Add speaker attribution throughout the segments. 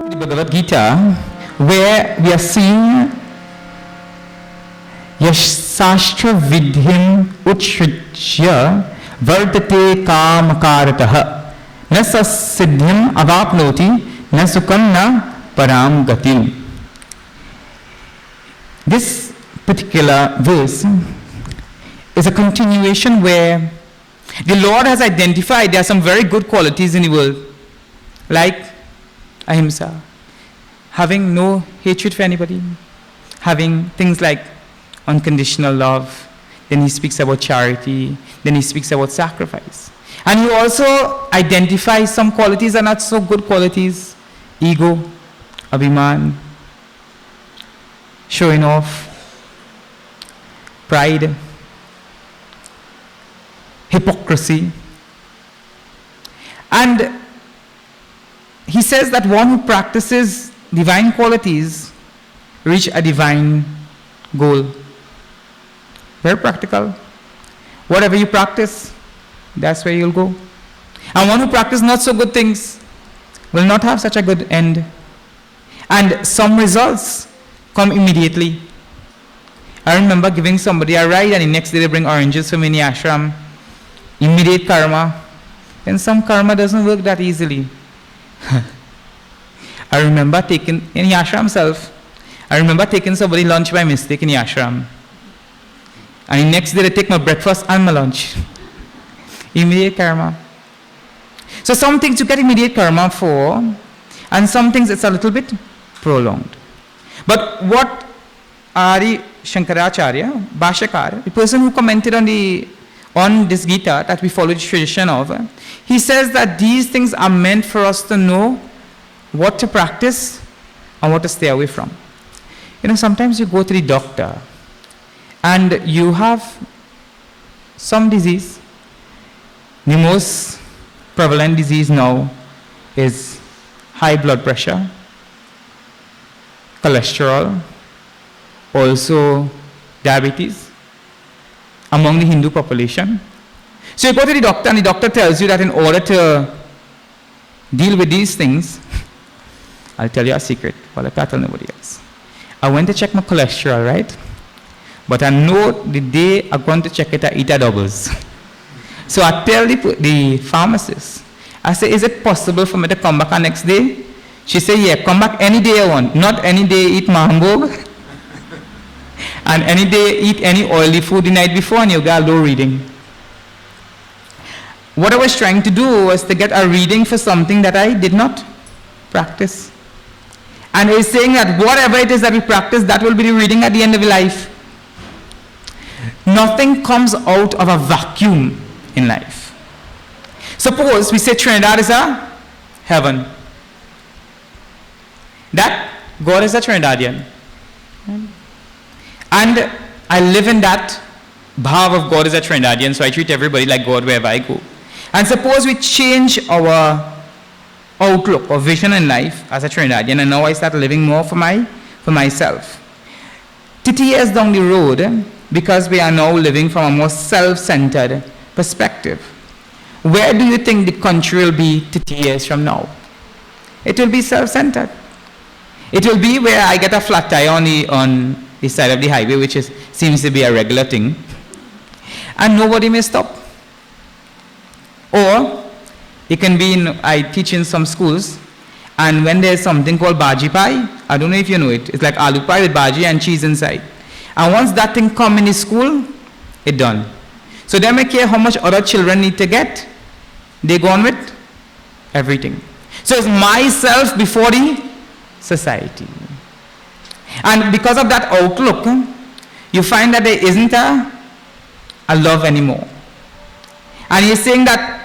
Speaker 1: the Bhagavad Gita, where we are seeing Yashastra Vidhyam Uchrajya Vardate Kamakaratah Na Siddhyam Avapnoti Na Sukham Na Param Gatim. This particular verse is a continuation where the Lord has identified there are some very good qualities in the world, like ahimsa, having no hatred for anybody, having things like unconditional love. Then he speaks about charity, then he speaks about sacrifice. And he also identifies some qualities that are not so good qualities: ego, abhiman, showing off, pride, hypocrisy. And he says that one who practices divine qualities reach a divine goal. Very practical. Whatever you practice, that's where you'll go. And one who practices not so good things will not have such a good end. And some results come immediately. I remember giving somebody a ride and the next day they bring oranges for me in the ashram. Immediate karma. And some karma doesn't work that easily. I remember taking, in the ashram self, I remember taking somebody lunch by mistake in the ashram. And the next day they take my breakfast and my lunch. Immediate karma. So some things you get immediate karma for, and some things it's a little bit prolonged. But what Ari Shankaracharya, Bhashakar, the person who commented on this Gita that we follow the tradition of, he says that these things are meant for us to know what to practice and what to stay away from. You know, sometimes you go to the doctor and you have some disease. The most prevalent disease now is high blood pressure, cholesterol, also diabetes among the Hindu population. So you go to the doctor and the doctor tells you that in order to deal with these things, I'll tell you a secret, but I can't tell nobody else. I went to check my cholesterol, right? But I know the day I'm going to check it, I eat a doubles. So I tell the pharmacist, I say, is it possible for me to come back the next day? She said, yeah, come back any day I want. Not any day eat mahambog. And any day eat any oily food the night before and you get a low reading. What I was trying to do was to get a reading for something that I did not practice. And he's saying that whatever it is that we practice, that will be the reading at the end of life. Nothing comes out of a vacuum in life. Suppose we say Trinidad is a heaven. That God is a Trinidadian. And I live in that bhav of God is a Trinidadian, so I treat everybody like God wherever I go. And suppose we change our outlook or vision in life as a Trinidadian, and now I start living more for myself. 30 years down the road, because we are now living from a more self-centered perspective, where do you think the country will be 30 years from now? It will be self-centered. It will be where I get a flat tire on the side of the highway, which seems to be a regular thing, and nobody may stop. Or it can be I teach in some schools, and when there's something called bhaji pie, I don't know if you know it, it's like aloo pie with bhaji and cheese inside. And once that thing come in the school, it's done. So they don't care how much other children need to get, they go on with everything. So it's myself before the society. And because of that outlook, you find that there isn't a love anymore. And he's saying that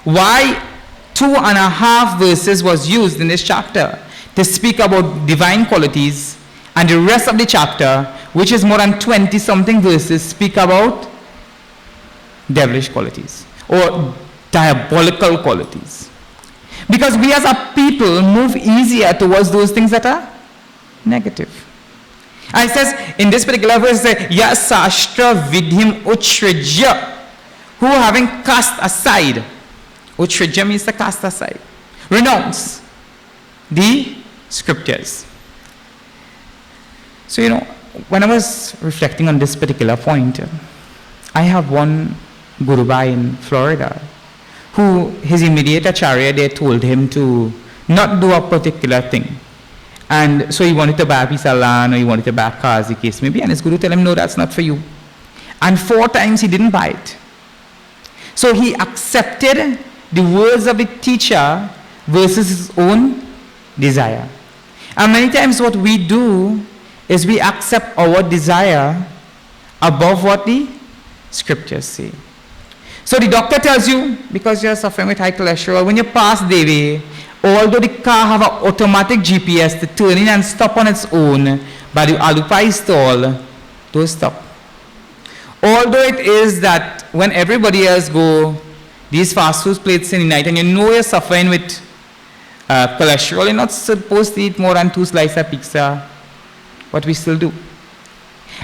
Speaker 1: why 2.5 verses was used in this chapter to speak about divine qualities, and the rest of the chapter, which is more than 20-something verses, speak about devilish qualities or diabolical qualities. Because we as a people move easier towards those things that are negative. And it says, in this particular verse, Yasashtra Vidhyam Uchrajya, who having cast aside, Uchrajya means to cast aside, renounce, the scriptures. So, when I was reflecting on this particular point, I have one Gurubai in Florida who his immediate acharya there told him to not do a particular thing. And so he wanted to buy a piece of land or he wanted to buy a car as the case may be, and his guru told him, no, that's not for you. And 4 times he didn't buy it. So he accepted the words of the teacher versus his own desire. And many times what we do is we accept our desire above what the scriptures say. So the doctor tells you, because you're suffering with high cholesterol, when you pass Devi, although the car have an automatic GPS to turn in and stop on its own, but the alupai stall, don't stop. Although it is that when everybody else go, these fast food plates in the night, and you're suffering with cholesterol, you're not supposed to eat more than 2 slices of pizza, but we still do.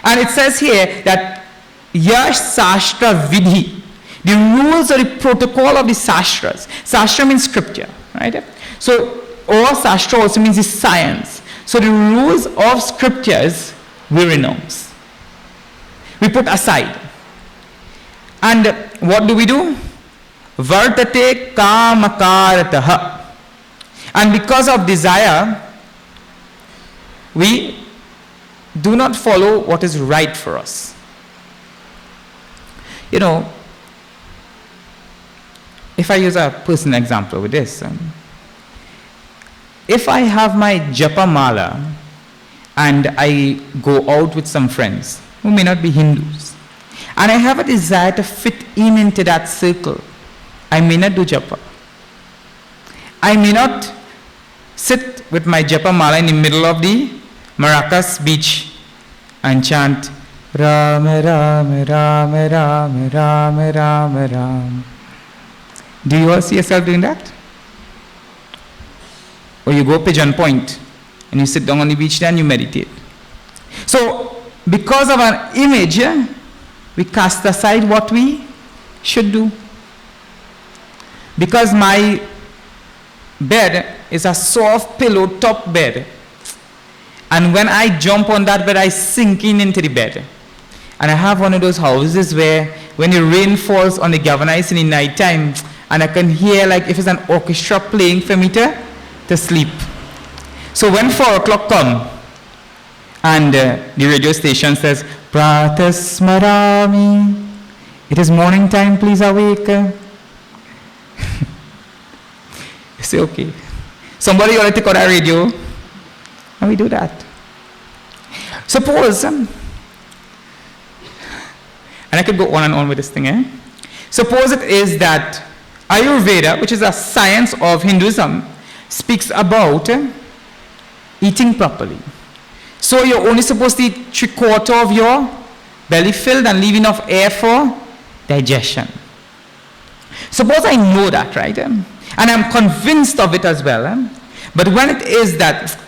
Speaker 1: And it says here that Yash Sastra Vidhi, the rules or the protocol of the Sastras. Sastra means scripture, right? So, or Sastra also means the science. So the rules of scriptures we renounce. We put aside. And what do? Vartate kamakarataha. And because of desire, we do not follow what is right for us. If I use a personal example with this, if I have my japa mala and I go out with some friends who may not be Hindus, and I have a desire to fit in into that circle, I may not do japa. I may not sit with my japa mala in the middle of the Maracas beach and chant Rama Rama Rama Rama Rama Rama Rama. Do you all see yourself doing that? Or you go Pigeon Point and you sit down on the beach there and you meditate. So, because of an image, we cast aside what we should do. Because my bed is a soft pillow top bed, and when I jump on that bed, I sink into the bed. And I have one of those houses where when the rain falls on the galvanized in the night time, and I can hear like if it's an orchestra playing for me to sleep. So when 4 o'clock come and the radio station says, Pratasmarami, it is morning time, please awake. You say, okay. Somebody ought to take out our radio, and we do that. Suppose, and I could go on and on with this thing, Suppose it is that Ayurveda, which is a science of Hinduism, speaks about eating properly. So you're only supposed to eat 3/4 of your belly filled and leave enough air for digestion. Suppose I know that, right? And I'm convinced of it as well. But when it is that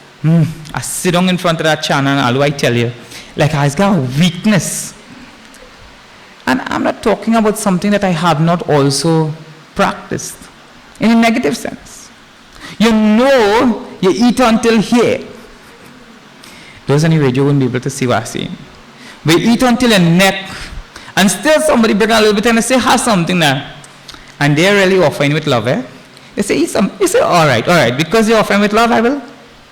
Speaker 1: I sit down in front of that channel and I tell you, like I've got a weakness. And I'm not talking about something that I have not also practiced in a negative sense. You eat until here. Those on the radio wouldn't be able to see what I'm saying. We eat until your neck, and still somebody bring a little bit and they say, have something there. And they're really offering with love, They say, eat some. You say, all right, because you're offering with love, I will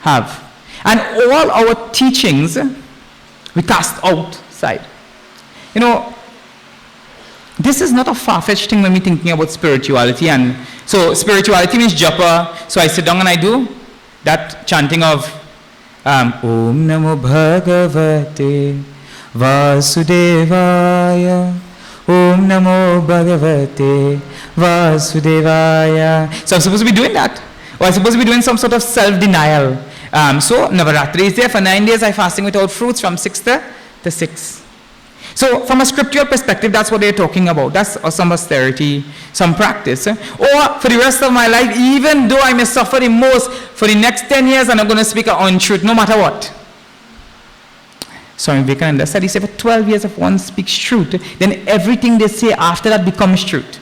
Speaker 1: have. And all our teachings, we cast outside. This is not a far-fetched thing when we're thinking about spirituality. And so spirituality means japa. So I sit down and I do that chanting of Om Namo Bhagavate Vasudevaya. Om Namo Bhagavate Vasudevaya. So I'm supposed to be doing that. Or I'm supposed to be doing some sort of self-denial. So Navaratri is there. For 9 days I'm fasting without fruits from 6 to 6. So from a scriptural perspective, that's what they're talking about. That's some austerity, some practice. Or for the rest of my life, even though I may suffer the most, for the next 10 years, I'm not going to speak an untruth, no matter what. Swami Vivekananda said, he said, for 12 years, if one speaks truth, then everything they say after that becomes truth.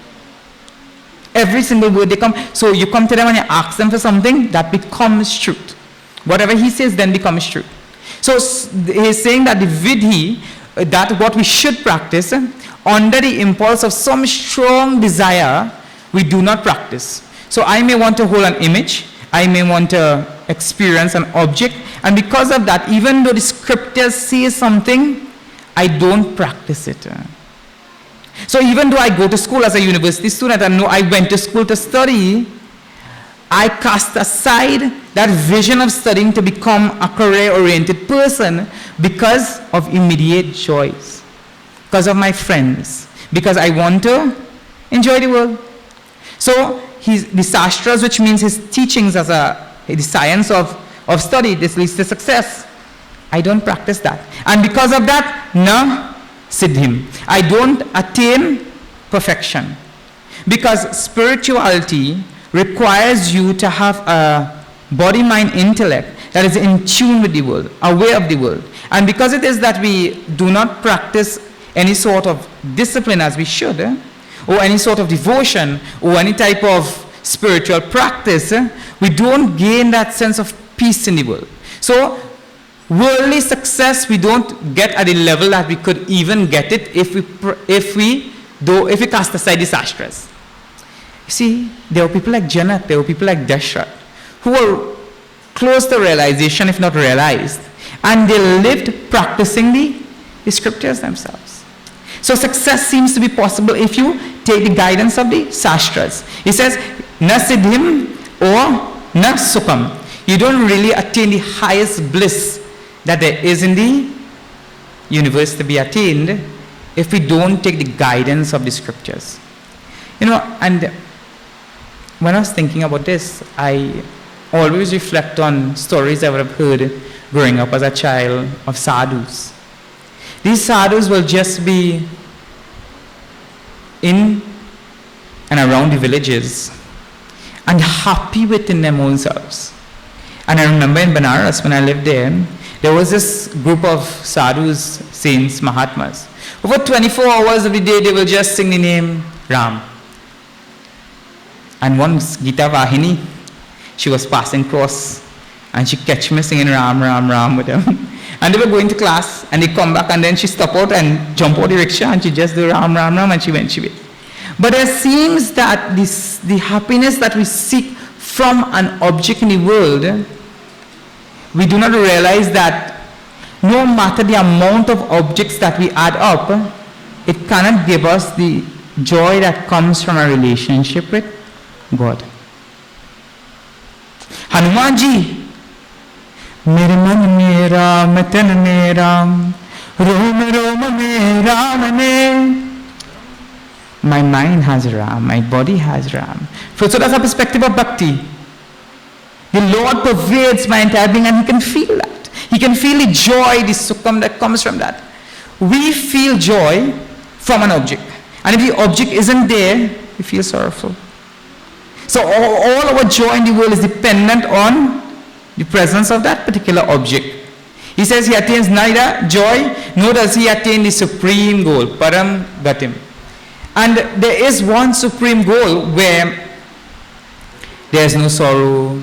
Speaker 1: Every single word they come. So you come to them and you ask them for something, that becomes truth. Whatever he says then becomes truth. So he's saying that the vidhi, that what we should practice, under the impulse of some strong desire, we do not practice. So I may want to hold an image, I may want to experience an object, and because of that, even though the scriptures say something, I don't practice it. So even though I go to school as a university student and know I went to school to study, I cast aside that vision of studying to become a career-oriented person because of immediate joys, because of my friends, because I want to enjoy the world. So the sastras, which means his teachings as the science of study, this leads to success. I don't practice that. And because of that, na siddhim. I don't attain perfection. Because spirituality requires you to have a body, mind, intellect that is in tune with the world, aware of the world. And because it is that we do not practice any sort of discipline as we should, or any sort of devotion, or any type of spiritual practice, we don't gain that sense of peace in the world. So, worldly success we don't get at the level that we could even get it if we cast aside the sastras. You see, there were people like Janak, there were people like Dashrath, who were close to realization, if not realized, and they lived practicing the scriptures themselves. So success seems to be possible if you take the guidance of the sastras. He says, na siddhim or na sukham. You don't really attain the highest bliss that there is in the universe to be attained if we don't take the guidance of the scriptures. And when I was thinking about this, I always reflect on stories I would have heard growing up as a child of sadhus. These sadhus will just be in and around the villages and happy within their own selves. And I remember in Banaras, when I lived there was this group of sadhus, saints, Mahatmas. Over 24 hours of the day, they will just sing the name Ram. And once Gita Vahini, she was passing across and she catch me singing Ram, Ram, Ram with them. And they were going to class and they come back and then she stop out and jump out the rickshaw and she just do Ram, Ram, Ram and she went. But it seems that the happiness that we seek from an object in the world, we do not realize that no matter the amount of objects that we add up, it cannot give us the joy that comes from a relationship with God. Hanuman ji, mere man mein Ram, tan mein Ram, rom rom mein Ram ne. My mind has Ram, my body has Ram. So that's a perspective of bhakti. The Lord pervades my entire being and He can feel that. He can feel the joy, the sukham that comes from that. We feel joy from an object. And if the object isn't there, we feel sorrowful. So all our joy in the world is dependent on the presence of that particular object. He says he attains neither joy, nor does he attain the supreme goal, Param Gatim. And there is one supreme goal where there is no sorrow,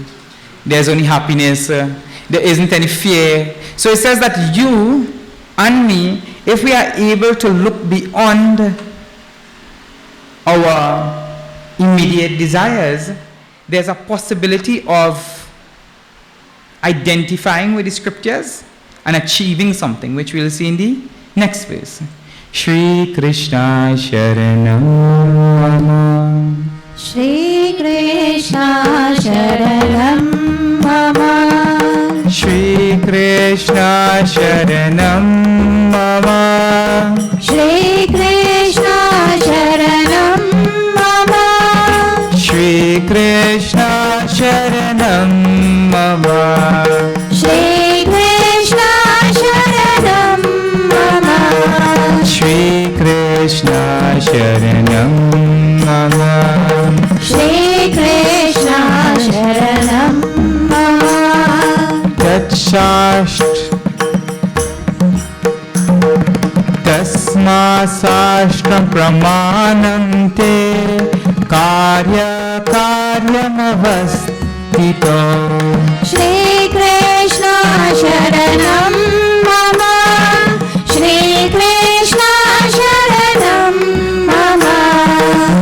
Speaker 1: there is only happiness, there isn't any fear. So it says that you and me, if we are able to look beyond our immediate desires, there's a possibility of identifying with the scriptures and achieving something, which we'll see in the next verse. Shri Krishna Sharanam Mama.
Speaker 2: Shri Krishna Sharanam Mama.
Speaker 1: Shri Krishna Sharanam Mama.
Speaker 2: Shri Krishna Sharanam Mama.
Speaker 1: Shri Krishna Sharanam Mama.
Speaker 2: Shri Krishna Sharanam Mama.
Speaker 1: Shri Krishna Sharanam Mama.
Speaker 2: Shri Krishna Sharanam Mama.
Speaker 1: Tasma Sashtra Pramanam Te Karya Karyamavastito.
Speaker 2: Shri Krishna Sharanam Mama. Shri Krishna Sharanam Mama.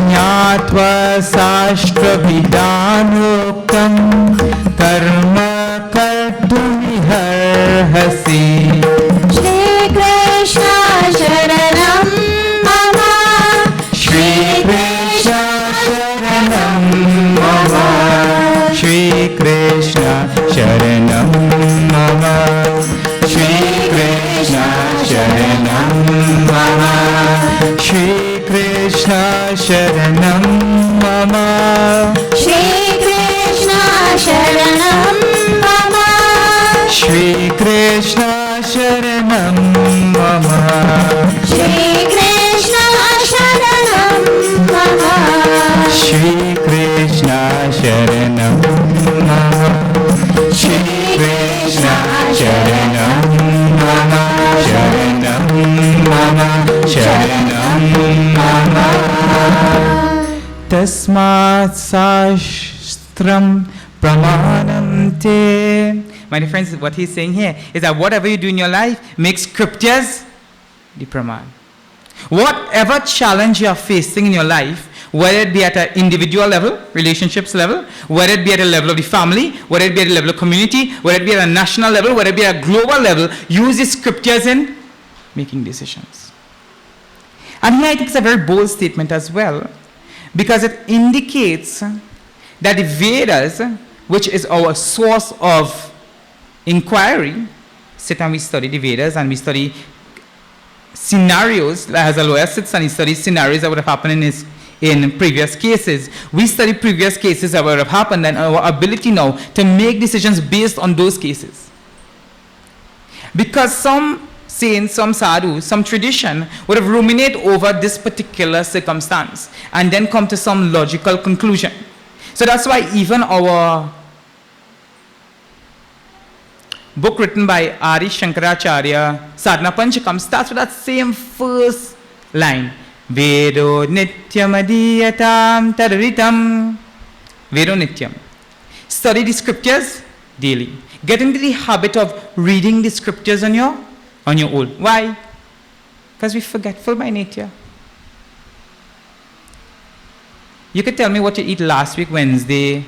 Speaker 1: Jnatva Sashtra Vidanokam Karma Kartumiharhasi.
Speaker 2: Shri Krishna Sharanam Mama.
Speaker 1: Shri Krishna Sharanam Mama. Shri Krishna Sharanam Mama. Shri Krishna Sharanam Mama. Shri Krishna Sharanam Mama.
Speaker 2: Shri Krishna Sharanam Mama.
Speaker 1: Shri Krishna Sharanam Mama.
Speaker 2: Shri Krishna Sharanam Mama.
Speaker 1: Shri Krishna Sharanam Mama. Shri Krishna Sharanam Mama. Sharanam Mama. Sharanam Mama. Tasmat Sastram Pramanam Te. My dear friends, what he's saying here is that whatever you do in your life, make scriptures the praman. Whatever challenge you are facing in your life, whether it be at an individual level, relationships level, whether it be at a level of the family, whether it be at a level of community, whether it be at a national level, whether it be at a global level, use the scriptures in making decisions. And here I think it's a very bold statement as well, because it indicates that the Vedas, which is our source of inquiry, sit and we study the Vedas and we study scenarios, as a lawyer sits and he studies scenarios that would have happened in previous cases. We study previous cases that would have happened and our ability now to make decisions based on those cases. Because some saints, some sadhus, some tradition would have ruminate over this particular circumstance and then come to some logical conclusion. So that's why even our book written by Adi Shankaracharya, Sadhana Panchakam, starts with that same first line. Vedo nityam adiyatam tadaritam. Vedo nityam. Study the scriptures daily. Get into the habit of reading the scriptures on your own. Why? Because we're forgetful by nature. You could tell me what you eat last week, Wednesday,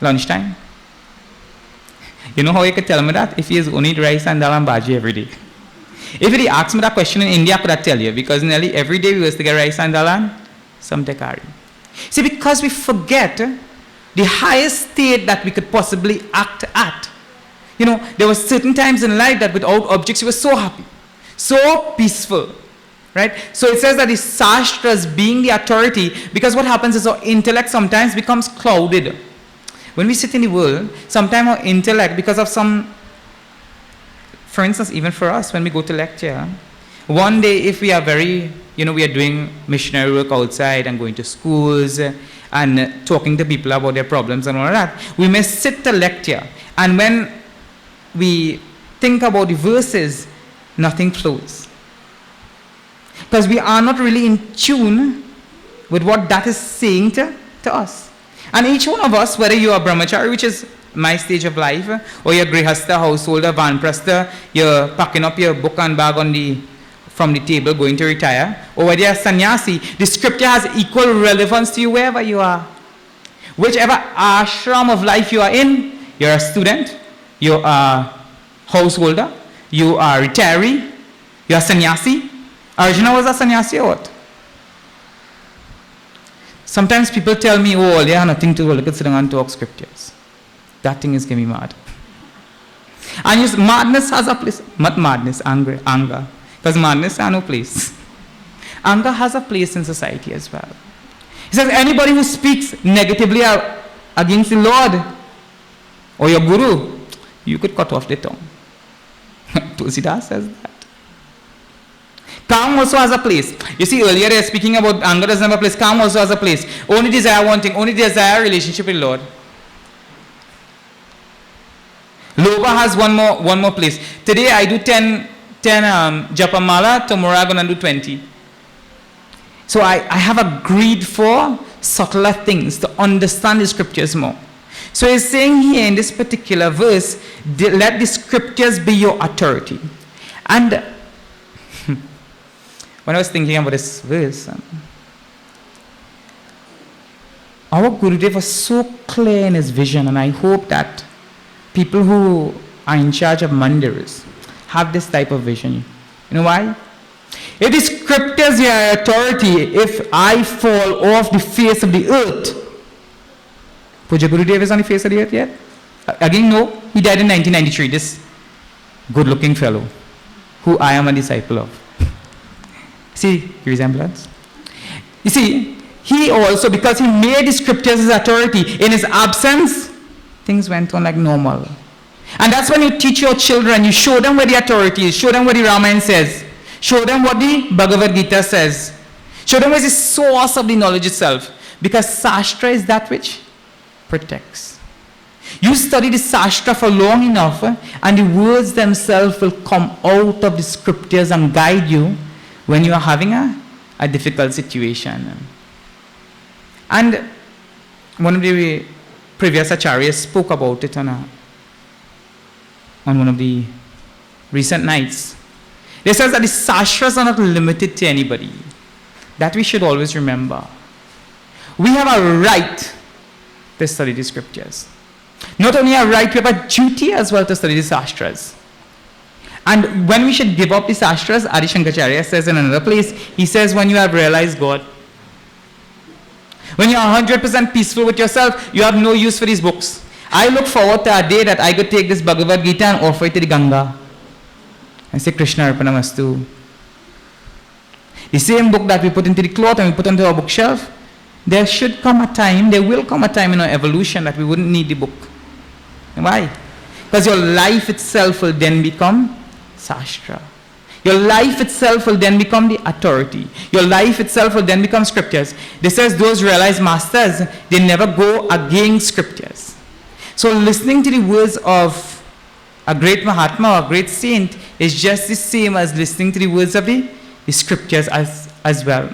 Speaker 1: lunchtime. You know how you could tell me that? If you only eat rice and dal and bhaji every day. If you asked me that question in India, I could tell you, because nearly every day we used to get rice and dal and some tekari. See, because we forget the highest state that we could possibly act at. You know, there were certain times in life that without objects you were so happy, so peaceful, right? So it says that the Shastras being the authority, because what happens is our intellect sometimes becomes clouded. When we sit in the world, sometimes our intellect, because of some, for instance, even for us, when we go to lecture, one day if we are very, we are doing missionary work outside and going to schools and talking to people about their problems and all of that, we may sit to lecture, and when we think about the verses, nothing flows. Because we are not really in tune with what that is saying to us. And each one of us, whether you are brahmachari, which is my stage of life, or you're grihastha, householder, vanprastha, you're packing up your book and bag from the table going to retire, or whether you're sannyasi, the scripture has equal relevance to you wherever you are. Whichever ashram of life you are in, you're a student, you are householder, you are retiree, you are sannyasi. Arjuna was a sannyasi or what? Sometimes people tell me, oh, they have nothing to do, look at sitting and talk scriptures. That thing is getting me mad. And madness has a place. Not madness, anger. Because madness has no place. Anger has a place in society as well. He says, anybody who speaks negatively against the Lord or your guru, you could cut off their tongue. Tulsidas says that. Calm also has a place. You see, earlier they were speaking about anger doesn't have a place. Calm also has a place. Only desire one thing. Only desire relationship with Lord. Lobha has one more place. Today I do 10 Japamala. Tomorrow I'm going to do 20. So I have a greed for subtler things, to understand the scriptures more. So he's saying here in this particular verse, let the scriptures be your authority. And when I was thinking about this verse, our Gurudev was so clear in his vision, and I hope that people who are in charge of mandirs have this type of vision. You know why? If the scriptures are authority, if I fall off the face of the earth, Puja Gurudev is on the face of the earth yet? Again, no. He died in 1993, this good-looking fellow, who I am a disciple of. See the resemblance? You see, he also, because he made the scriptures his authority, in his absence, things went on like normal. And that's when you teach your children, you show them where the authority is, show them what the Ramayana says, show them what the Bhagavad Gita says, show them where the source of the knowledge itself. Because Sastra is that which protects. You study the Sastra for long enough, and the words themselves will come out of the scriptures and guide you when you are having a difficult situation. And one of the previous acharyas spoke about it on one of the recent nights. They says that the Sastras are not limited to anybody. That we should always remember. We have a right to study the scriptures. Not only a right, we have a duty as well to study the Sastras. And when we should give up the Sastras, Adi Shankaracharya says in another place, he says when you have realized God. When you are 100% peaceful with yourself, you have no use for these books. I look forward to a day that I could take this Bhagavad Gita and offer it to the Ganga. And say, Krishna Arpanamastu. The same book that we put into the cloth and we put onto our bookshelf, there will come a time in our evolution that we wouldn't need the book. Why? Because your life itself will then become Sastra. Your life itself will then become the authority. Your life itself will then become scriptures. This says those realized masters, they never go against scriptures. So listening to the words of a great Mahatma or a great saint is just the same as listening to the words of the scriptures as well.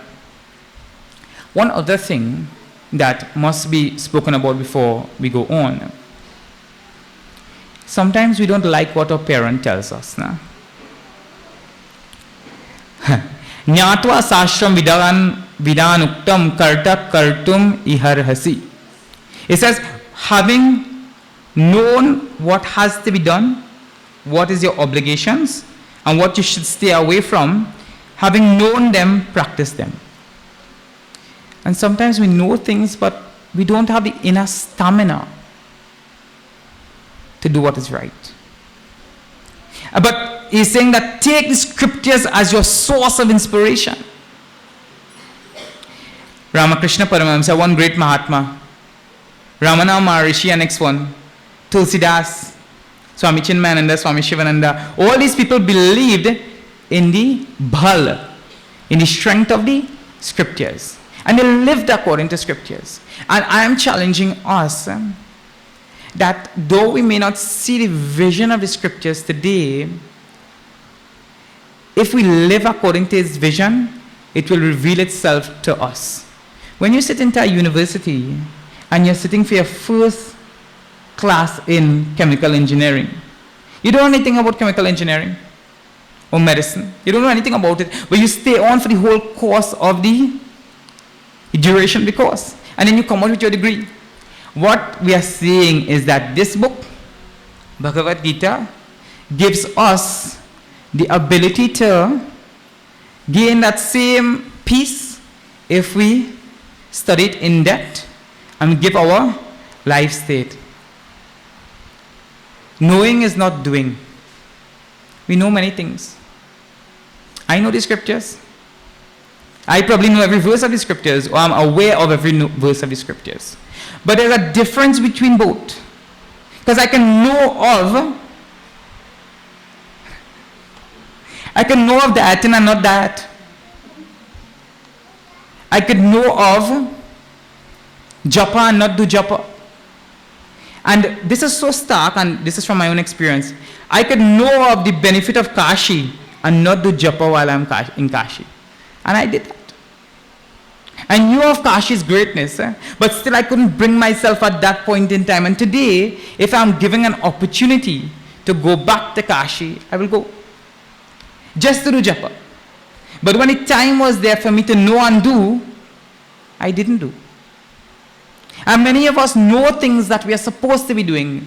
Speaker 1: One other thing that must be spoken about before we go on. Sometimes we don't like what our parent tells us. Nah? Nyatva sashram vidanuktam karta kartum iharhasi. It says, having known what has to be done, what is your obligations, and what you should stay away from, having known them, practice them. And sometimes we know things, but we don't have the inner stamina to do what is right. But he's saying that take the scriptures as your source of inspiration. Ramakrishna Paramahamsa, one great Mahatma. Ramana Maharishi, the next one. Tulsidas, Swami Chinmaya, Swami Shivananda. All these people believed in the bhal, in the strength of the scriptures. And they lived according to scriptures. And I am challenging us that though we may not see the vision of the scriptures today, if we live according to its vision, it will reveal itself to us. When you sit into a university and you're sitting for your first class in chemical engineering, you don't know anything about chemical engineering or medicine. You don't know anything about it, but you stay on for the whole course of the duration of the course. And then you come out with your degree. What we are saying is that this book, Bhagavad Gita, gives us the ability to gain that same peace if we study it in depth and give our life state. Knowing is not doing. We know many things. I know the scriptures. I probably know every verse of the scriptures, or I'm aware of every verse of the scriptures. But there's a difference between both. Because I can know of that and not that. I could know of japa and not do japa. And this is so stark, and this is from my own experience. I could know of the benefit of Kashi and not do japa while I'm in Kashi. And I did that. I knew of Kashi's greatness, but still I couldn't bring myself at that point in time. And today, if I'm given an opportunity to go back to Kashi, I will go. Just to do japa. But when the time was there for me to know and do, I didn't do. And many of us know things that we are supposed to be doing.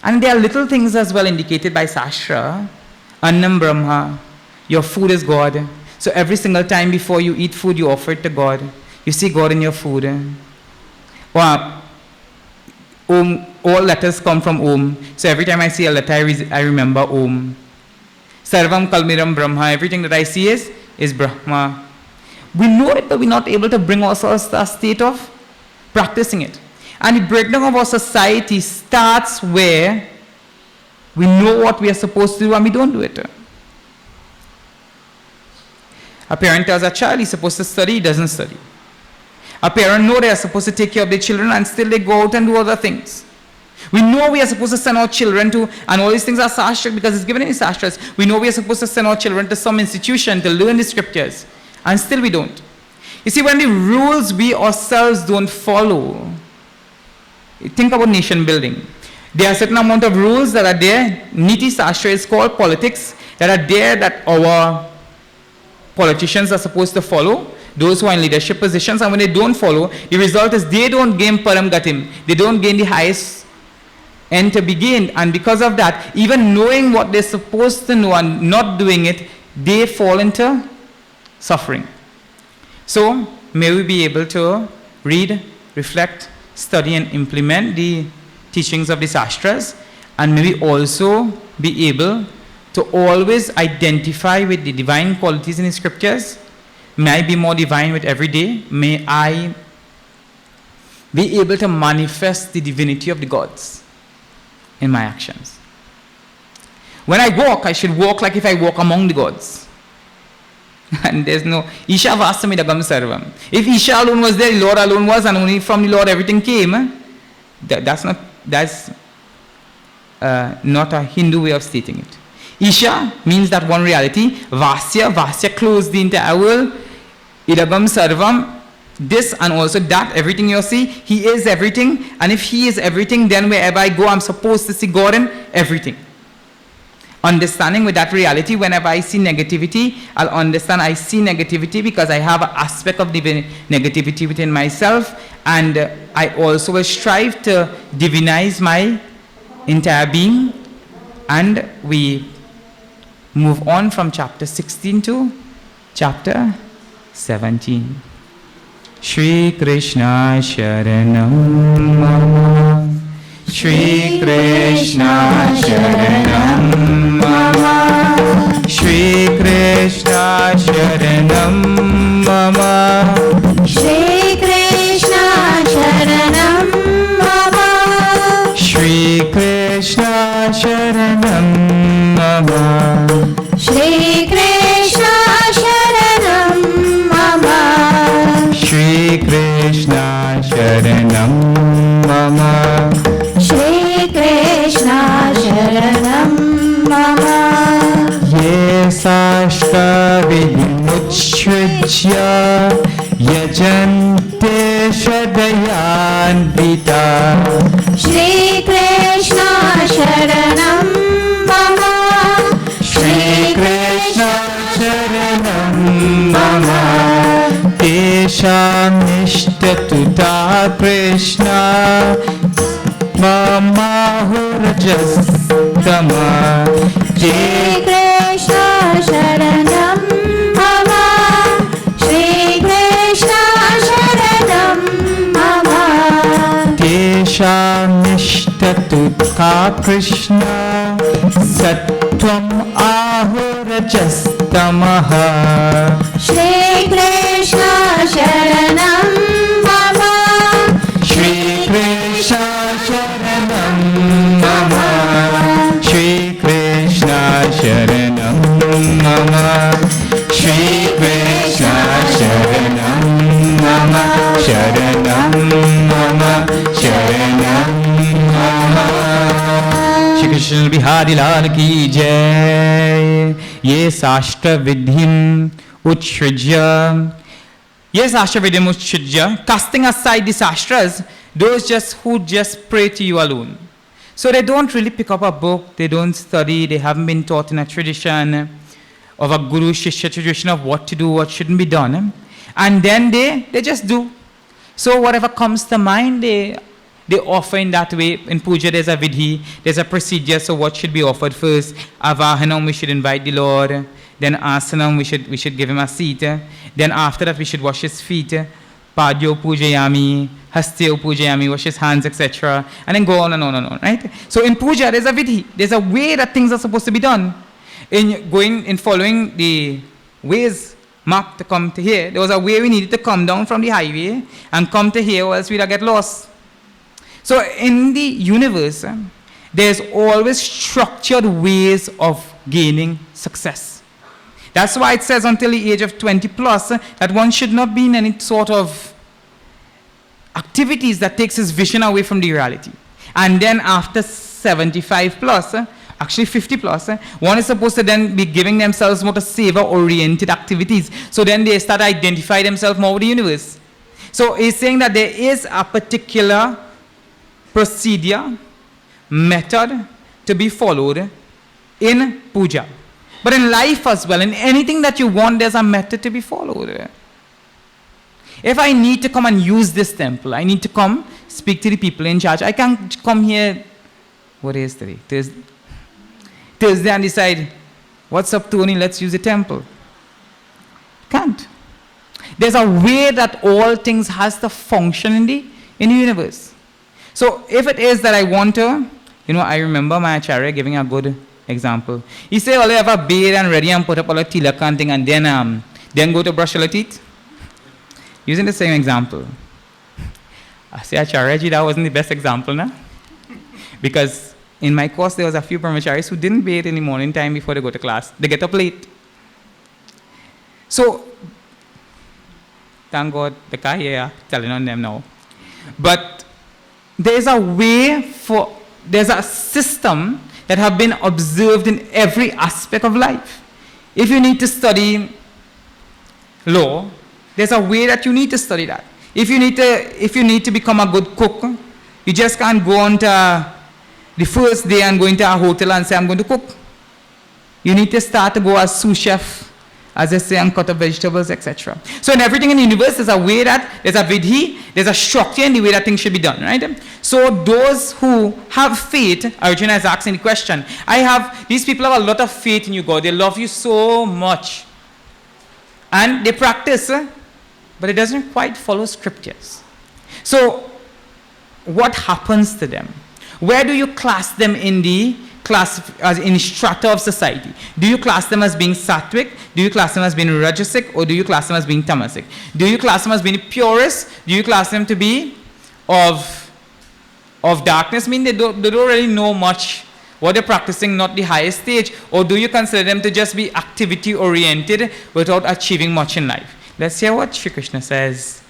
Speaker 1: And there are little things as well indicated by Sastra. Annam Brahma, your food is God. So every single time before you eat food, you offer it to God. You see God in your food. Or Om, all letters come from Om. So every time I see a letter, I remember Om. Sarvam Kalmiram Brahma, everything that I see is Brahma. We know it, but we're not able to bring ourselves to a state of practicing it. And the breakdown of our society starts where we know what we are supposed to do and we don't do it. A parent tells a child he's supposed to study, he doesn't study. A parent knows they are supposed to take care of their children and still they go out and do other things. We know we are supposed to send our children to, and all these things are Sastra because it's given in the Sastras. We know we are supposed to send our children to some institution to learn the scriptures, and still we don't. You see, when the rules we ourselves don't follow, think about nation building. There are a certain amount of rules that are there. Niti Sastra is called politics, that are there that our politicians are supposed to follow, those who are in leadership positions, and when they don't follow, the result is they don't gain param gatim. They don't gain the highest end to be gained, and because of that, even knowing what they're supposed to know and not doing it, they fall into suffering. So, may we be able to read, reflect, study and implement the teachings of the Sastras, and may we also be able to always identify with the divine qualities in the scriptures. May I be more divine with every day. May I be able to manifest the divinity of the gods in my actions. When I walk, I should walk like if I walk among the gods. And there's no Isha Vasamidagam Sarvam. If Isha alone was there, the Lord alone was, and only from the Lord everything came, that's not a Hindu way of stating it. Isha means that one reality. Vasya closed the entire world. Idagam Sarvam, this and also that, everything you see, He is everything. And if He is everything, then wherever I go, I'm supposed to see God in everything. Understanding with that reality, whenever I see negativity, I'll understand I see negativity because I have an aspect of negativity within myself, and I also will strive to divinize my entire being. And we move on from chapter 16 to chapter 17. Shri Krishna Sharanam Mama. Shri Krishna Sharanam Mama. Shri Krishna Sharanam Mama.
Speaker 2: Shri Krishna Sharanam Mama.
Speaker 1: Shri Krishna Sharanam Mama.
Speaker 2: Shri Krishna Sharanam Mama.
Speaker 1: Shri Krishna Sharanam Mama.
Speaker 2: Shri Krishna Sharanam Mama.
Speaker 1: Ye Sashta Vimuchvijya Yajante Shadayan Vita.
Speaker 2: Shri Krishna Sharanam Mama.
Speaker 1: Shri Krishna Sharanam Mama. Tesham Nishtatuta Krishna Mama Hurajastama.
Speaker 2: Shri Krishna Sharanam Mama. Shri Krishna Sharanam Mama.
Speaker 1: Tesham Nishtatuta Krishna Sattvam Ahurajastamaha.
Speaker 2: Shri Krishna Sharanam Mama.
Speaker 1: Shri Krishna Sharanam Mama. Shri Krishna Sharanam Mama. Shri Krishna Sharanam Mama. Sharanam Mama. Sharanam Mama. Shri Krishna Bihari Lal Ki Jai. Ye Sashtra Vidhim Utshrijya Yes, Ashtavidamuchujya, casting aside the sastras, those just who just pray to you alone. So they don't really pick up a book, they don't study, they haven't been taught in a tradition of a guru shishya tradition of what to do, what shouldn't be done. And then they just do. So whatever comes to mind, they offer in that way. In puja, there's a vidhi, there's a procedure. So what should be offered first? Avahanam, we should invite the Lord. Then asanam, we should give him a seat. Then after that, we should wash his feet. Padyo pujayami, hastyo pujayami, wash his hands, etc. And then go on and on and on, right? So in puja, there's a vidhi. There's a way that things are supposed to be done. In following the ways map to come to here, there was a way we needed to come down from the highway and come to here, or else we'd get lost. So in the universe, there's always structured ways of gaining success. That's why it says until the age of 20 plus that one should not be in any sort of activities that takes his vision away from the reality. And then after 75 plus, actually 50 plus, one is supposed to then be giving themselves more to savor-oriented activities. So then they start to identify themselves more with the universe. So he's saying that there is a particular procedure, method to be followed in puja. But in life as well, in anything that you want, there's a method to be followed. If I need to come and use this temple, I need to come speak to the people in charge. I can't come here, what is today? Thursday and decide, what's up Tony, let's use the temple. Can't. There's a way that all things has to function in the universe. So if it is that I want to, I remember my acharya giving a good example. He said, well, you have a bathe and ready and put up all the tilak and thing and then go to brush your teeth. Using the same example. I say, Acharya-ji, that wasn't the best example, nah? Because in my course, there was a few brahmacharis who didn't bathe in the morning time before they go to class. They get up late. So, thank God, the guy here telling on them now. But there's a way there's a system that have been observed in every aspect of life. If you need to study law, there's a way that you need to study that. If you need to become a good cook, you just can't go on to the first day and go into a hotel and say, I'm going to cook. You need to start to go as sous chef, as they say, and cut up vegetables, etc. So in everything in the universe, there's a way that, there's a vidhi, there's a structure in the way that things should be done, right? So those who have faith, Arjuna is asking the question, these people have a lot of faith in you, God. They love you so much. And they practice, but it doesn't quite follow scriptures. So what happens to them? Where do you class them in the as in strata of society? Do you class them as being sattvic? Do you class them as being rajasic? Or do you class them as being tamasic? Do you class them as being purist? Do you class them to be of darkness? I mean, they don't really know much what they're practicing, not the highest stage. Or do you consider them to just be activity oriented without achieving much in life? Let's hear what Shri Krishna says.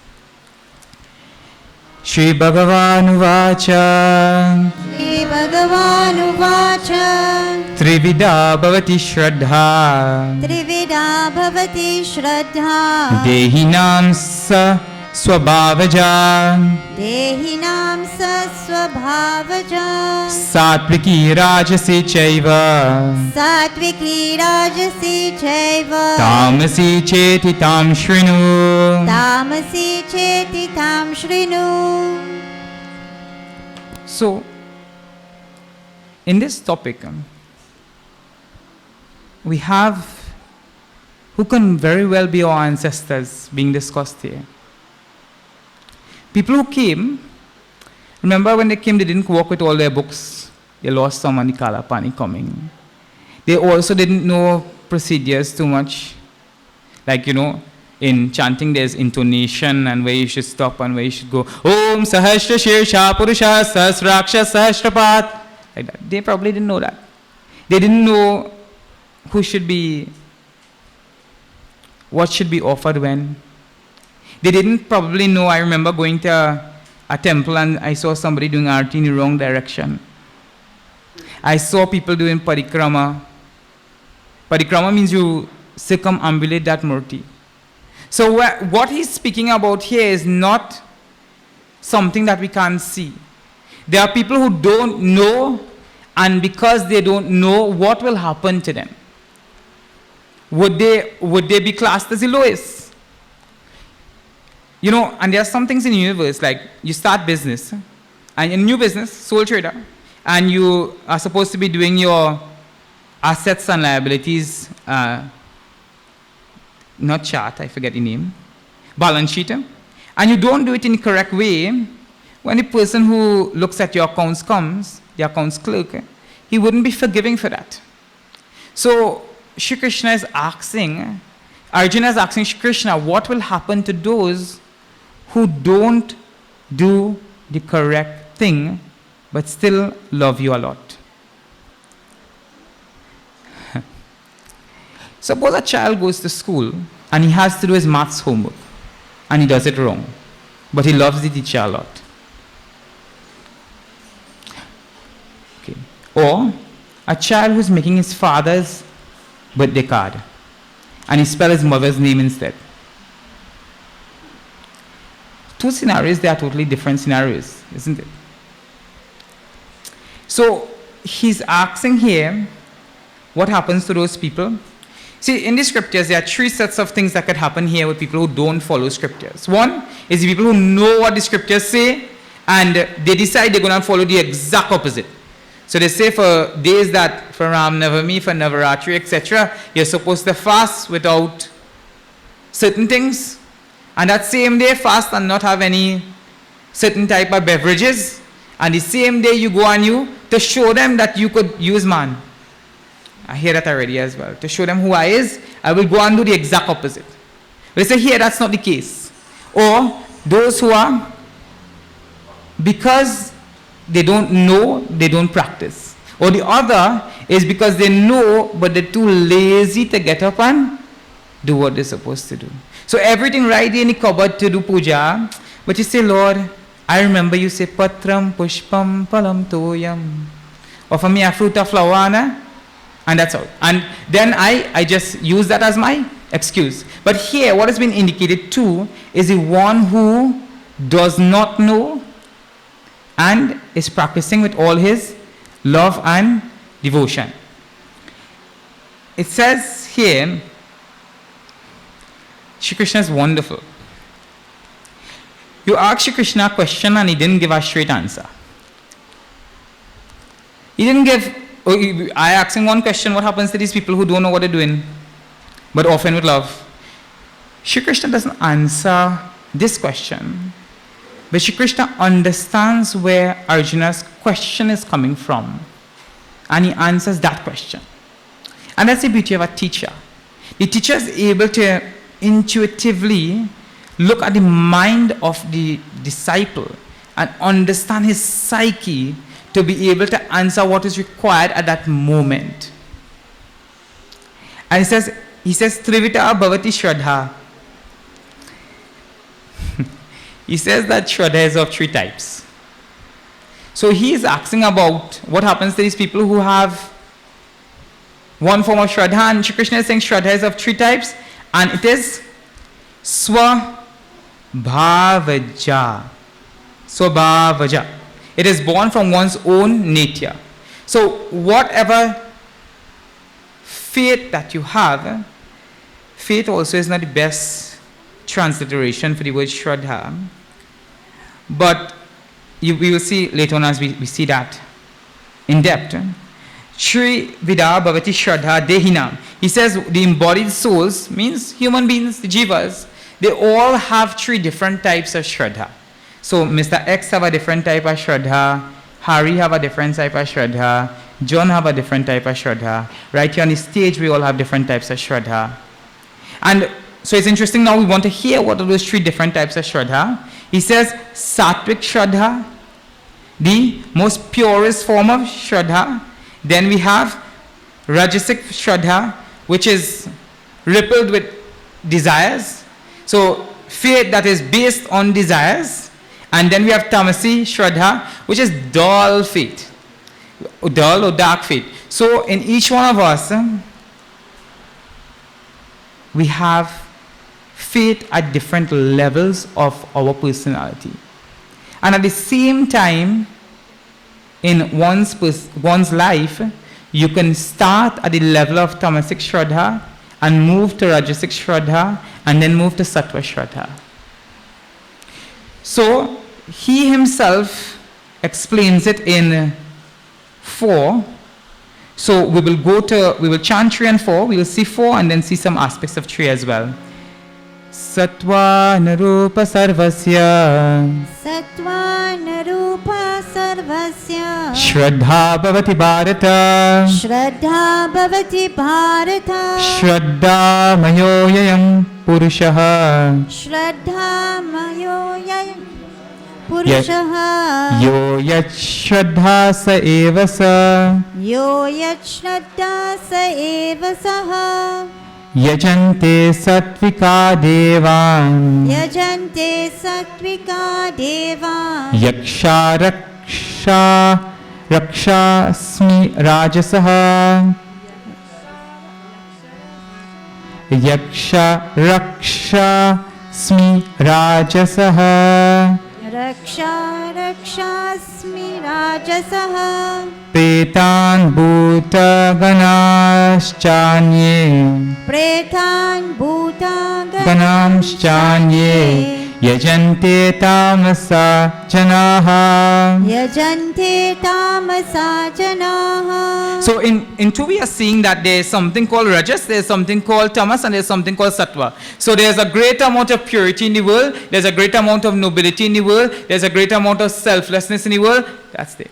Speaker 1: Shri Bhagavan Uvacha
Speaker 2: Shri Bhagavan Uvacha
Speaker 1: Trivida Bhavati Shraddha
Speaker 2: Trivida Bhavati Shraddha
Speaker 1: Dehinam Sa Swabhavaja
Speaker 2: Dehinam Sa Swabhavaja
Speaker 1: Satviki Rajasi Chaiva
Speaker 2: Satviki Rajasi Chaiva
Speaker 1: Tamasi Cheti Tam Shrinu
Speaker 2: Tamasi Cheti Tam Shrinu.
Speaker 1: So, in this topic, we have who can very well be our ancestors being discussed here. People who came, remember when they came, they didn't walk with all their books. They lost some on the Kalapani coming. They also didn't know procedures too much. Like, in chanting there's intonation and where you should stop and where you should go. Om Sahasra Shirsha Purusha Sahasraksha Sahasrapat. Like that. They probably didn't know that. They didn't know what should be offered when. They didn't probably know. I remember going to a temple and I saw somebody doing arti in the wrong direction. I saw people doing parikrama. Parikrama means you circumambulate that murti. So what he's speaking about here is not something that we can't see. There are people who don't know, and because they don't know, what will happen to them? Would they be classed as the lowest? You know, and there are some things in the universe, like you start business, and in new business, sole trader, and you are supposed to be doing your assets and liabilities, not chart, I forget the name, balance sheet, and you don't do it in the correct way. When the person who looks at your accounts comes, the accounts clerk, he wouldn't be forgiving for that. So Shri Krishna is asking, Arjuna is asking Shri Krishna, what will happen to those who don't do the correct thing but still love you a lot? Suppose a child goes to school and he has to do his maths homework and he does it wrong, but he loves the teacher a lot. Okay. Or a child who's making his father's birthday card and he spells his mother's name instead. Two scenarios, they are totally different scenarios, isn't it? So he's asking here, what happens to those people? See, in the scriptures, there are three sets of things that could happen here with people who don't follow scriptures. One is the people who know what the scriptures say and they decide they're going to follow the exact opposite. So they say for days that, for Ram Navami, for Navaratri, etc., you're supposed to fast without certain things. And that same day fast and not have any certain type of beverages. And the same day you go on you to show them that you could use man. I hear that already as well. To show them who I is, I will go and do the exact opposite. But they say here that's not the case. Or those who are, because they don't know, they don't practice. Or the other is because they know, but they're too lazy to get up and do what they're supposed to do. So everything right in the cupboard to do puja, but you say, Lord, I remember you say, Patram Pushpam Palam Toyam. Offer me a fruit or flower, na? And that's all. And then I just use that as my excuse. But here, what has been indicated too is the one who does not know and is practicing with all his love and devotion. It says here, Shri Krishna is wonderful. You ask Shri Krishna a question and he didn't give a straight answer. He didn't give, I asked him one question, what happens to these people who don't know what they're doing, but often with love? Shri Krishna doesn't answer this question, but Shri Krishna understands where Arjuna's question is coming from, and he answers that question. And that's the beauty of a teacher. The teacher is able to intuitively look at the mind of the disciple and understand his psyche to be able to answer what is required at that moment. And he says, Trivita Bhavati Shraddha. He says that Shraddha is of three types. So he is asking about what happens to these people who have one form of Shraddha, and Shri Krishna is saying Shraddha is of three types, and it is Swabhavaja. Swabhavaja. It is born from one's own nature. So whatever faith that you have, faith also is not the best transliteration for the word Shraddha. But we will see later on as we see that in depth. Shri Vida Bhavati Shraddha Dehinam. He says the embodied souls means human beings, the jivas, they all have three different types of Shraddha. So Mr. X have a different type of Shraddha, Hari have a different type of Shraddha, John have a different type of Shraddha. Right here on the stage we all have different types of Shraddha. And so it's interesting now we want to hear what are those three different types of Shraddha. He says Sattvic Shraddha, the most purest form of Shraddha. Then we have Rajasic Shraddha, which is rippled with desires. So faith that is based on desires. And then we have Tamasi Shraddha, which is dull faith. Dull or dark faith. So in each one of us, we have faith at different levels of our personality. And at the same time, in one's life, you can start at the level of Tamasic Shraddha and move to Rajasic Shraddha and then move to Sattva Shraddha. So, he himself explains it in 4. So we will chant 3 and 4, we will see 4 and then see some aspects of 3 as well. Sattva narupa sarvasya
Speaker 2: Sattva narupa sarvasya
Speaker 1: Shraddha bhavati bharata
Speaker 2: Shraddha bhavati bharata
Speaker 1: Shraddha mayoyayam purushaha
Speaker 2: Shraddha mayoyayam Purushaha
Speaker 1: Yo yat shraddha sa eva sa
Speaker 2: Yo yat shraddha sa eva saha
Speaker 1: Yajante sattvika devan
Speaker 2: Yajante sattvika devan
Speaker 1: Yaksha rakshasmi rajasaha Yaksha rakshasmi rajasaha
Speaker 2: Raksha rakshasmi rajasaha
Speaker 1: Pretan bhuta ganashchanye
Speaker 2: Pretan bhuta
Speaker 1: ganamshchanye Yajante tamasa janaha.
Speaker 2: Yajante tamasa janaha.
Speaker 1: So in 2 we are seeing that there is something called Rajas, there is something called Tamas, and there is something called Sattva. So there is a great amount of purity in the world, there is a great amount of nobility in the world, there is a great amount of selflessness in the world. That's there.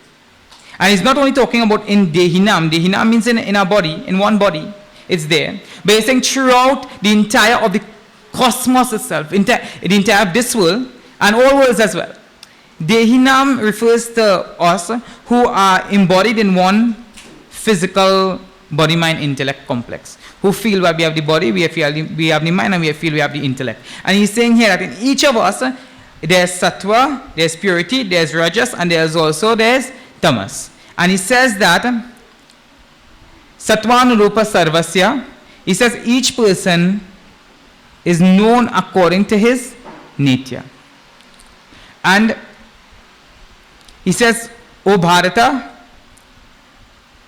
Speaker 1: And he's not only talking about in Dehinam. Dehinam means in our body, in one body, it's there. But he's saying throughout the entire of the cosmos itself, the entire of this world, and all worlds as well. Dehinam refers to us who are embodied in one physical body-mind-intellect complex. Who feel that we have the body, we have the mind, and we feel we have the intellect. And he's saying here that in each of us, there's Sattva, there's purity, there's Rajas, and there's Tamas. And he says that Sattvanurupa Sarvasya, he says each person is known according to his Nitya. And he says, O Bharata,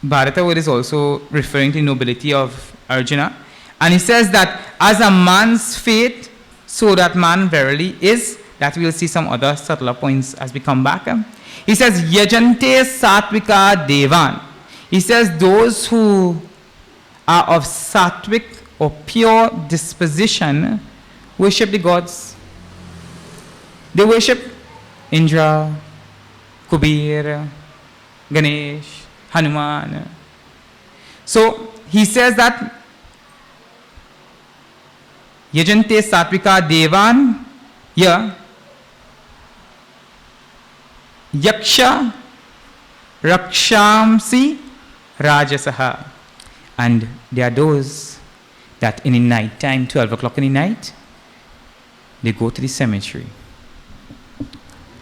Speaker 1: Bharata word is also referring to the nobility of Arjuna. And he says that as a man's fate, so that man verily is. That we'll see some other subtler points as we come back. He says, Yajante Sattvika Devan. He says those who are of sattvic or pure disposition worship the gods. They worship Indra, Kubir, Ganesh, Hanuman. So he says that Yajante Sattvika Devan Yaksha Rakshamsi Rajasaha. And there are those that in the night time, 12 o'clock in the night, they go to the cemetery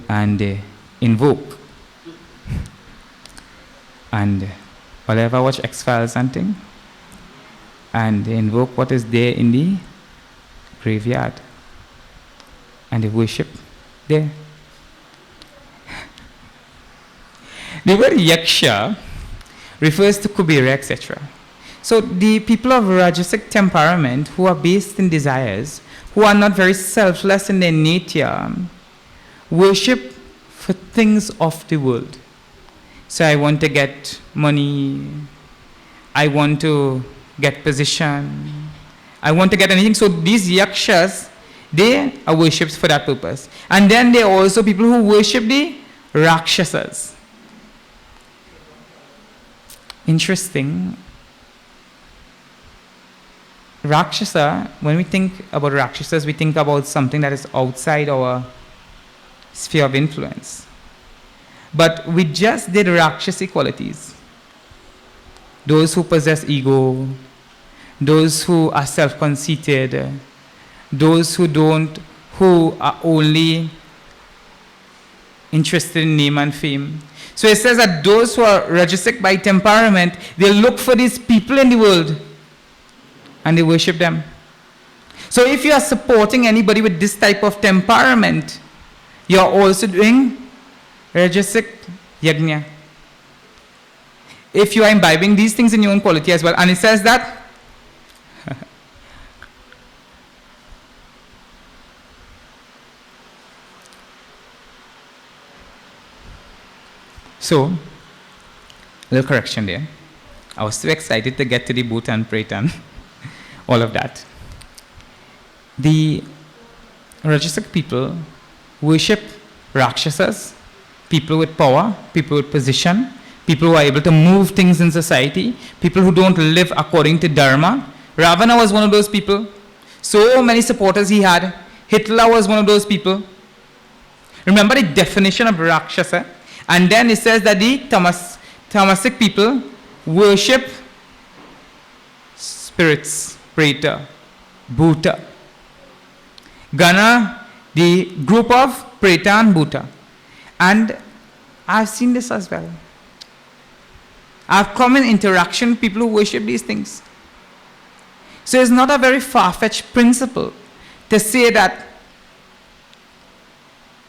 Speaker 1: and they invoke. And while I watch X-Files and thing, and they invoke what is there in the graveyard. And they worship there. The word Yaksha refers to Kubera, etc. So the people of Rajasic temperament who are based in desires, who are not very selfless in their nature, worship for things of the world. So I want to get money, I want to get position, I want to get anything. So these Yakshas, they are worshipped for that purpose. And then there are also people who worship the Rakshasas. Interesting. Rakshasa, when we think about Rakshasas, we think about something that is outside our sphere of influence. But we just did Rakshasi qualities. Those who possess ego, those who are self-conceited, those who are only interested in name and fame. So it says that those who are Rajasic by temperament, they look for these people in the world and they worship them. So if you are supporting anybody with this type of temperament, you are also doing Rajasic Yajna. If you are imbibing these things in your own quality as well, and it says that so, a little correction there. I was too excited to get to the Bhutan, Pretan, all of that. The Rajasic people worship Rakshasas, people with power, people with position, people who are able to move things in society, people who don't live according to Dharma. Ravana was one of those people. So many supporters he had. Hitler was one of those people. Remember the definition of Rakshasa? And then it says that the Tamasic people worship spirits, Preta, Bhuta. Gana, the group of Preta and Bhuta. And I've seen this as well. I've come in interaction with people who worship these things. So it's not a very far-fetched principle to say that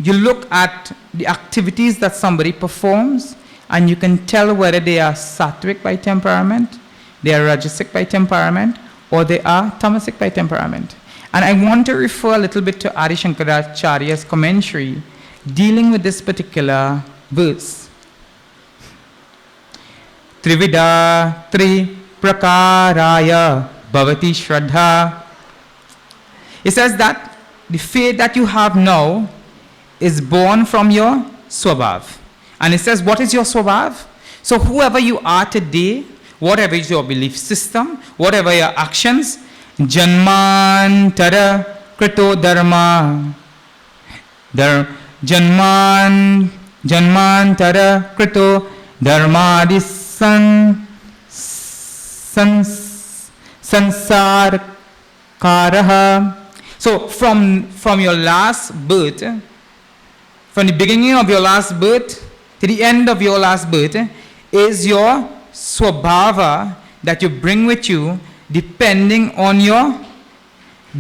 Speaker 1: you look at the activities that somebody performs and you can tell whether they are sattvic by temperament, they are rajasic by temperament, or they are tamasic by temperament. And I want to refer a little bit to Adi Shankaracharya's commentary dealing with this particular verse. Trivida tri prakaraya bhavati shraddha. It says that the faith that you have now is born from your swabhav. And it says, what is your swabhav? So whoever you are today, whatever is your belief system, whatever your actions, janmantara krito dharma, janmantara krito dharma sansar karaha. So from your last birth, from the beginning of your last birth to the end of your last birth, is your swabhava that you bring with you, depending on your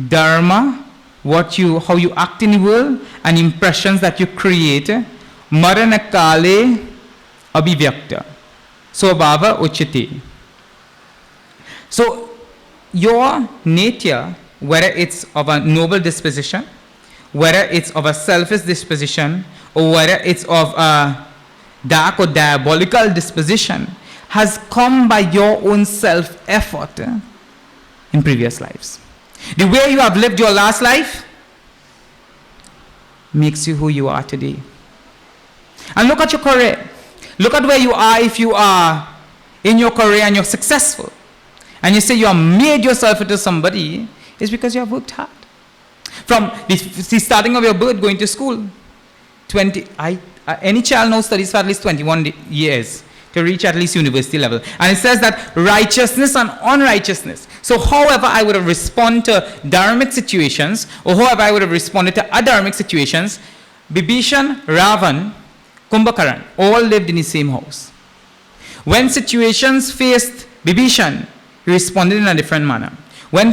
Speaker 1: dharma, how you act in the world, and impressions that you create. Marana kale abhivyakta swabhava uchiti. So your nature, whether it's of a noble disposition, whether it's of a selfish disposition, or whether it's of a dark or diabolical disposition, has come by your own self-effort in previous lives. The way you have lived your last life makes you who you are today. And look at your career. Look at where you are. If you are in your career and you're successful, and you say you have made yourself into somebody, it's because you have worked hard. From the starting of your birth, going to school, any child now studies for at least 21 years to reach at least university level. And it says that righteousness and unrighteousness. So however I would have responded to dharmic situations, or however I would have responded to adharmic situations, Bibhishan, Ravan, Kumbhakaran all lived in the same house. When situations faced Bibhishan, he responded in a different manner. When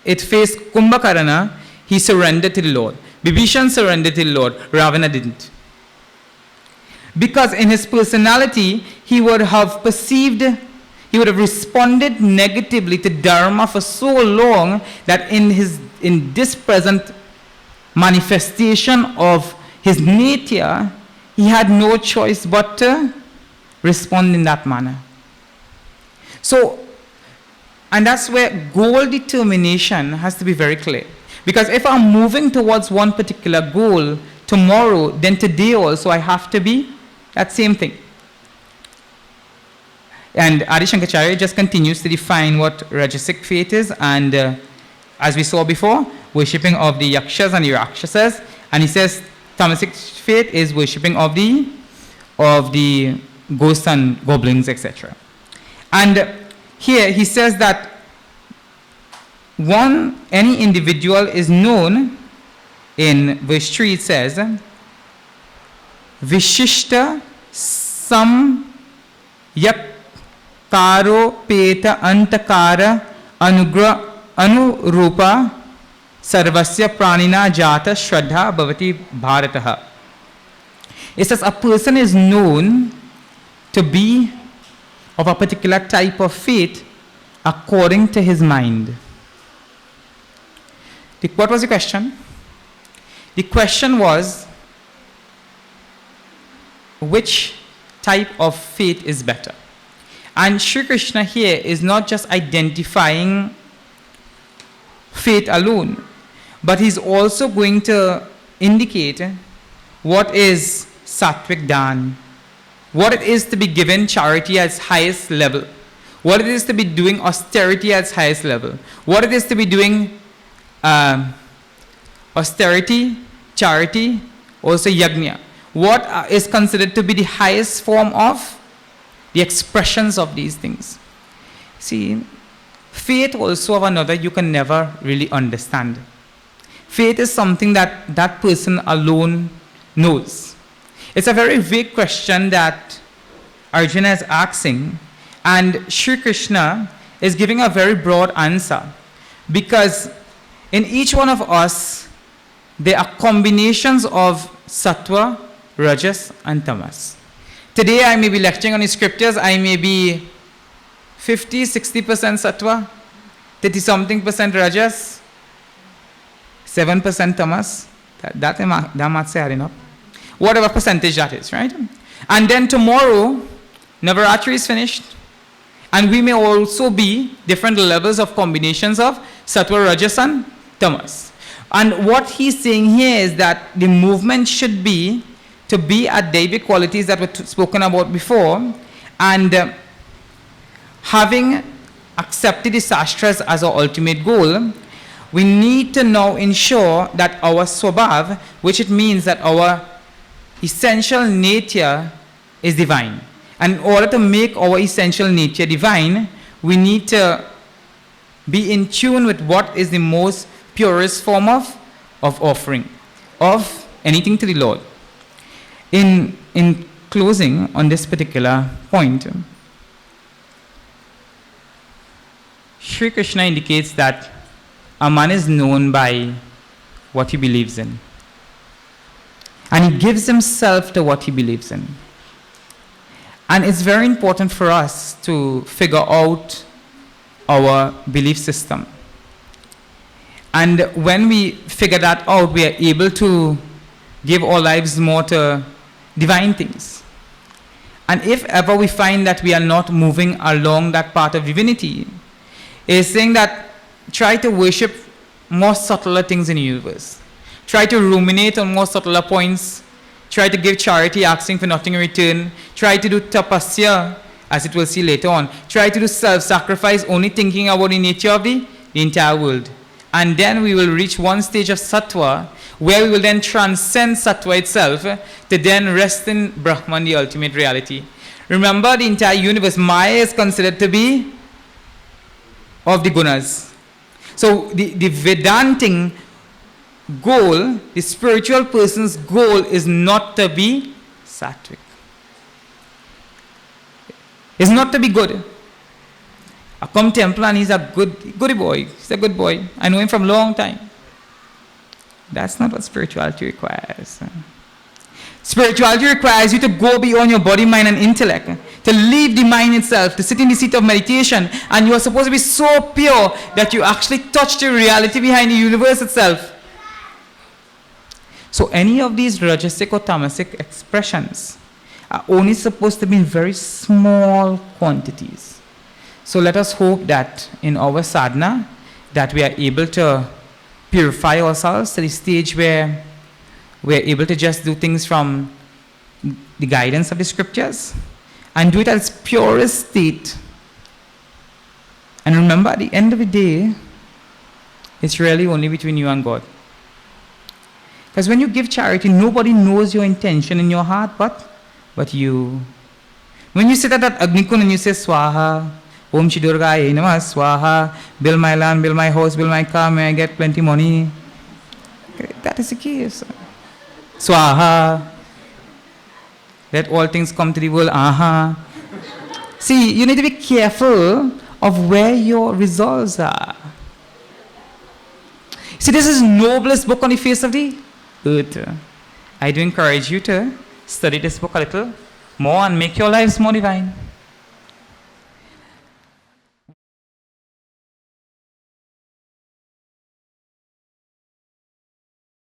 Speaker 1: it faced Kumbhakarana, he surrendered to the Lord. Bibhishan surrendered to the Lord, Ravana didn't. Because in his personality, he would have responded negatively to Dharma for so long that in this present manifestation of his nature, he had no choice but to respond in that manner. So, and that's where goal determination has to be very clear. Because if I'm moving towards one particular goal tomorrow, then today also I have to be that same thing. And Adi Shankaracharya just continues to define what Rajasic faith is, and as we saw before, worshipping of the Yakshas and the Rakshasas, and he says Tamasic faith is worshipping of the ghosts and goblins, etc. And here he says that any individual is known, in verse 3 it says, Vishishta sam yakkaro peta antakara anugra anurupa sarvasya pranina jata shraddha bhavati bharataha. It says a person is known to be of a particular type of faith according to his mind. What was the question? The question was, which type of faith is better? And Sri Krishna here is not just identifying faith alone, but he's also going to indicate what is sattvic dan, what it is to be given charity at its highest level, what it is to be doing austerity at its highest level, what it is to be doing austerity, charity, also yajna. What is considered to be the highest form of the expressions of these things. See, faith also of another you can never really understand. Faith is something that that person alone knows. It's a very vague question that Arjuna is asking, and Sri Krishna is giving a very broad answer, because in each one of us there are combinations of sattva, rajas and tamas. Today I may be lecturing on the scriptures, I may be 50-60% sattva, 30-something% rajas, 7% tamas. That might say enough. Whatever percentage that is, right? And then tomorrow, Navaratri is finished, and we may also be different levels of combinations of sattva, rajas and tamas. And what he's saying here is that the movement should be to be at Devi qualities that were spoken about before, and having accepted the Shastras as our ultimate goal, we need to now ensure that our swabhav, which it means that our essential nature is divine. And in order to make our essential nature divine, we need to be in tune with what is the most purest form of offering, of anything to the Lord. In closing on this particular point, Sri Krishna indicates that a man is known by what he believes in. And he gives himself to what he believes in. And it's very important for us to figure out our belief system. And when we figure that out, we are able to give our lives more to divine things. And if ever we find that we are not moving along that path of divinity, it is saying that try to worship more subtler things in the universe. Try to ruminate on more subtler points. Try to give charity, asking for nothing in return. Try to do tapasya, as it will see later on. Try to do self-sacrifice, only thinking about the nature of the entire world. And then we will reach one stage of sattva, where we will then transcend sattva itself to then rest in Brahman, the ultimate reality. Remember, the entire universe, Maya is considered to be of the gunas. So the Vedantic goal, the spiritual person's goal, is not to be sattvic. It's not to be good. I come temple and he's a goody boy. He's a good boy. I know him from a long time. That's not what spirituality requires. Spirituality requires you to go beyond your body, mind and intellect, to leave the mind itself, to sit in the seat of meditation, and you are supposed to be so pure that you actually touch the reality behind the universe itself. So any of these rajasic or tamasic expressions are only supposed to be in very small quantities. So let us hope that in our sadhana that we are able to purify ourselves to the stage where we are able to just do things from the guidance of the scriptures and do it at its purest state. And remember, at the end of the day, it's really only between you and God. Because when you give charity, nobody knows your intention in your heart but you. When you sit at that Agnikund and you say Swaha, Om Shri Durgaye Namah, Swaha, build my land, build my house, build my car, may I get plenty money. Okay, that is the case. Swaha, let all things come to the world, aha. See, you need to be careful of where your resolves are. See, this is noblest book on the face of the earth. I do encourage you to study this book a little more and make your lives more divine.